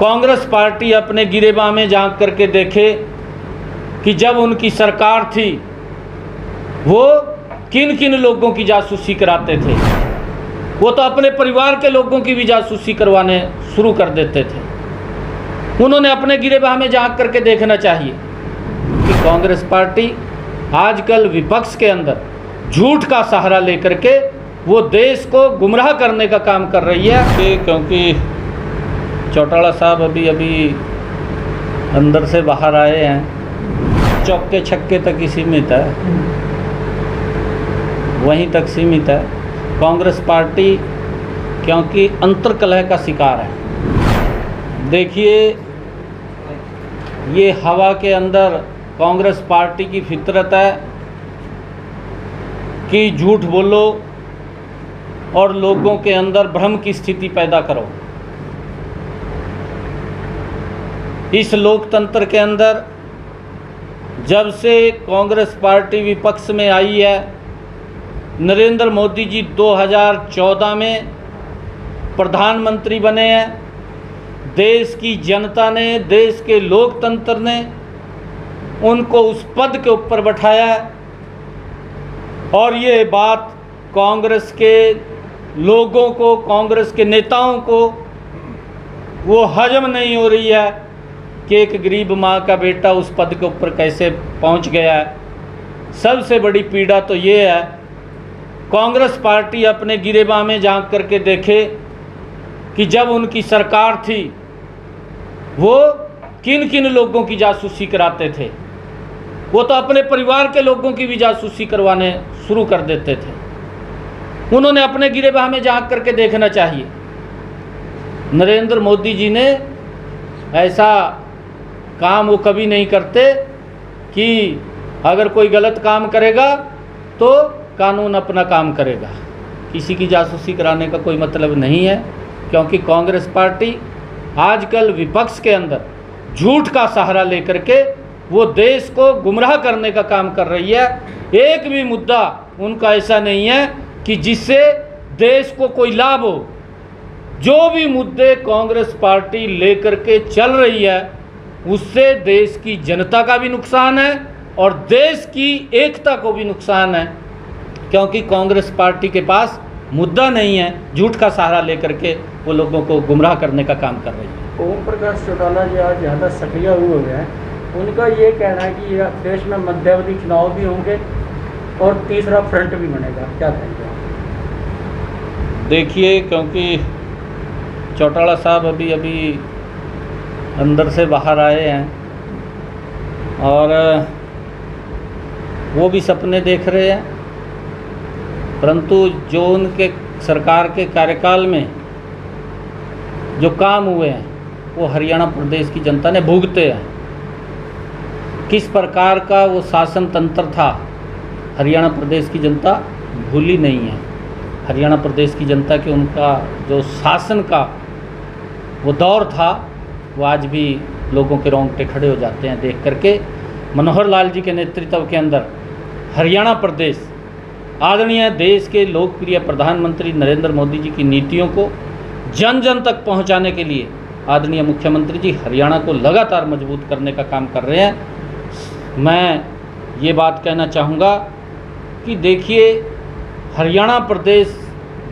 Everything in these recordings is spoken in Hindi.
कांग्रेस पार्टी अपने गिरेबान में झांक करके देखे कि जब उनकी सरकार थी वो किन किन लोगों की जासूसी कराते थे। वो तो अपने परिवार के लोगों की भी जासूसी करवाने शुरू कर देते थे। उन्होंने अपने गिरेबान में झांक करके देखना चाहिए कि कांग्रेस पार्टी आजकल विपक्ष के अंदर झूठ का सहारा लेकर के वो देश को गुमराह करने का काम कर रही है। क्योंकि चौटाला साहब अभी अंदर से बाहर आए हैं, चौके छक्के तक ही सीमित है, वहीं तक सीमित है। कांग्रेस पार्टी क्योंकि अंतर्कलह का शिकार है। देखिए, ये हवा के अंदर कांग्रेस पार्टी की फितरत है कि झूठ बोलो और लोगों के अंदर भ्रम की स्थिति पैदा करो। इस लोकतंत्र के अंदर जब से कांग्रेस पार्टी विपक्ष में आई है, नरेंद्र मोदी जी 2014 में प्रधानमंत्री बने हैं। देश की जनता ने, देश के लोकतंत्र ने उनको उस पद के ऊपर बैठाया है और ये बात कांग्रेस के लोगों को, कांग्रेस के नेताओं को वो हजम नहीं हो रही है कि एक गरीब माँ का बेटा उस पद के ऊपर कैसे पहुंच गया है। सबसे बड़ी पीड़ा तो ये है, कांग्रेस पार्टी अपने गिरेबान में झांक करके देखे कि जब उनकी सरकार थी वो किन किन लोगों की जासूसी कराते थे। वो तो अपने परिवार के लोगों की भी जासूसी करवाने शुरू कर देते थे। उन्होंने अपने गिरेबान में झांक करके देखना चाहिए। नरेंद्र मोदी जी ने ऐसा काम वो कभी नहीं करते कि अगर कोई गलत काम करेगा तो कानून अपना काम करेगा। किसी की जासूसी कराने का कोई मतलब नहीं है, क्योंकि कांग्रेस पार्टी आजकल विपक्ष के अंदर झूठ का सहारा लेकर के वो देश को गुमराह करने का काम कर रही है। एक भी मुद्दा उनका ऐसा नहीं है कि जिससे देश को कोई लाभ हो। जो भी मुद्दे कांग्रेस पार्टी लेकर के चल रही है उससे देश की जनता का भी नुकसान है और देश की एकता को भी नुकसान है, क्योंकि कांग्रेस पार्टी के पास मुद्दा नहीं है। झूठ का सहारा लेकर के वो लोगों को गुमराह करने का काम कर रही है। ओम प्रकाश चौटाला जी आज ज़्यादा सक्रिय हुए हैं। उनका ये कहना है कि देश में मध्यावधि चुनाव भी होंगे और तीसरा फ्रंट भी बनेगा, क्या कहेंगे? देखिए, क्योंकि चौटाला साहब अभी अंदर से बाहर आए हैं और वो भी सपने देख रहे हैं, परंतु जो उनके सरकार के कार्यकाल में जो काम हुए हैं वो हरियाणा प्रदेश की जनता ने भुगते हैं। किस प्रकार का वो शासन तंत्र था हरियाणा प्रदेश की जनता भूली नहीं है। हरियाणा प्रदेश की जनता के उनका जो शासन का वो दौर था वो आज भी लोगों के रोंगटे खड़े हो जाते हैं देख करके। मनोहर लाल जी के नेतृत्व के अंदर हरियाणा प्रदेश आदरणीय देश के लोकप्रिय प्रधानमंत्री नरेंद्र मोदी जी की नीतियों को जन जन तक पहुंचाने के लिए आदरणीय मुख्यमंत्री जी हरियाणा को लगातार मजबूत करने का काम कर रहे हैं। मैं ये बात कहना चाहूँगा कि देखिए, हरियाणा प्रदेश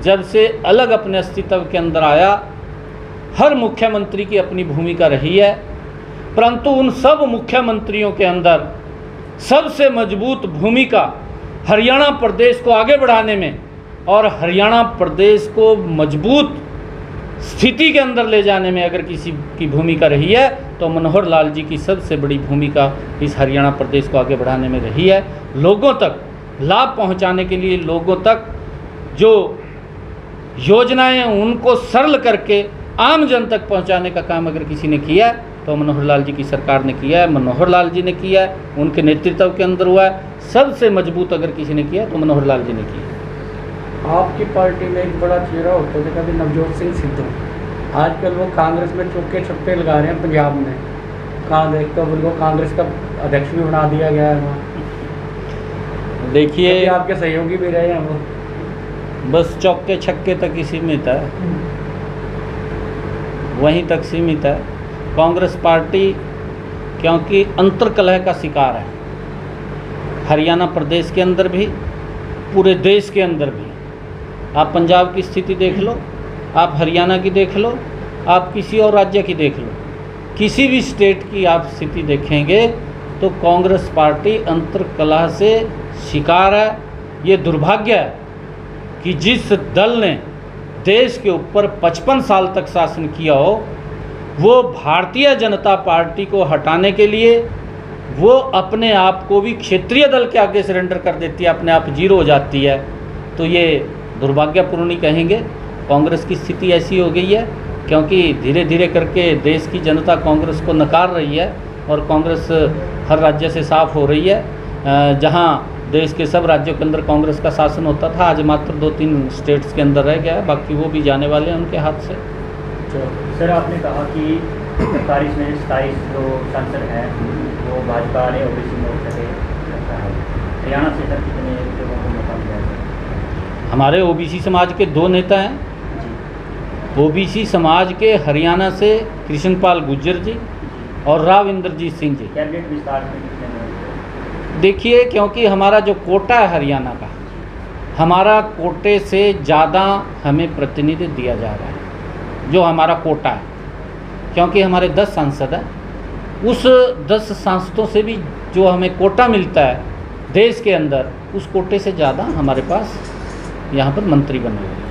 जब से अलग अपने अस्तित्व के अंदर आया, हर मुख्यमंत्री की अपनी भूमिका रही है, परंतु उन सब मुख्यमंत्रियों के अंदर सबसे मजबूत भूमिका हरियाणा प्रदेश को आगे बढ़ाने में और हरियाणा प्रदेश को मजबूत स्थिति के अंदर ले जाने में अगर किसी की भूमिका रही है तो मनोहर लाल जी की सबसे बड़ी भूमिका इस हरियाणा प्रदेश को आगे बढ़ाने में रही है। लोगों तक लाभ पहुंचाने के लिए, लोगों तक जो योजनाएं हैं उनको सरल करके आम जन तक पहुंचाने का काम अगर किसी ने किया तो मनोहर लाल जी की सरकार ने किया है, मनोहर लाल जी ने किया है, उनके नेतृत्व के अंदर हुआ है। सबसे मजबूत अगर किसी ने किया तो मनोहर लाल जी ने किया। आपकी पार्टी में एक बड़ा चेहरा होता था कभी नवजोत सिंह सिद्धू, आजकल वो कांग्रेस में चौके छप्पे लगा रहे हैं पंजाब में। कहाँ देखते हो उनको कांग्रेस का अध्यक्ष भी बना दिया गया है वहाँ। देखिए, आपके सहयोगी भी रहे हैं वो, बस चौके छक्के तक ही सीमित है, वहीं तक सीमित है। कांग्रेस पार्टी क्योंकि अंतर्कलह का शिकार है, हरियाणा प्रदेश के अंदर भी, पूरे देश के अंदर भी। आप पंजाब की स्थिति देख लो, आप हरियाणा की देख लो, आप किसी और राज्य की देख लो, किसी भी स्टेट की आप स्थिति देखेंगे तो कांग्रेस पार्टी अंतर्कलह से शिकार है। ये दुर्भाग्य है कि जिस दल ने देश के ऊपर 55 साल तक शासन किया हो, वो भारतीय जनता पार्टी को हटाने के लिए वो अपने आप को भी क्षेत्रीय दल के आगे सरेंडर कर देती है, अपने आप जीरो हो जाती है। तो ये दुर्भाग्यपूर्ण ही कहेंगे। कांग्रेस की स्थिति ऐसी हो गई है क्योंकि धीरे धीरे करके देश की जनता कांग्रेस को नकार रही है और कांग्रेस हर राज्य से साफ हो रही है। जहां देश के सब राज्यों के अंदर कांग्रेस का शासन होता था, आज मात्र 2-3 स्टेट्स के अंदर रह गया है, बाकी वो भी जाने वाले हैं उनके हाथ से। तो सर, आपने कहा कि 47 में 27 जो सांसद हैं वो भाजपा ने ओबीसी मोर्चा से रखा है। हरियाणा से सर कितने लोगों को मौका मिला है? हमारे ओबीसी समाज के 2 नेता हैं। ओबीसी समाज के हरियाणा से कृष्णपाल गुर्जर जी और राव इंद्रजीत सिंह जी। कैबिनेट विस्तार में कितने लोग? देखिए, क्योंकि हमारा जो कोटा है हरियाणा का, हमारा कोटे से ज़्यादा हमें प्रतिनिधि दिया जा रहा है, जो हमारा कोटा है, क्योंकि हमारे 10 सांसद हैं। उस 10 सांसदों से भी जो हमें कोटा मिलता है देश के अंदर, उस कोटे से ज़्यादा हमारे पास यहाँ पर मंत्री बने हुए हैं।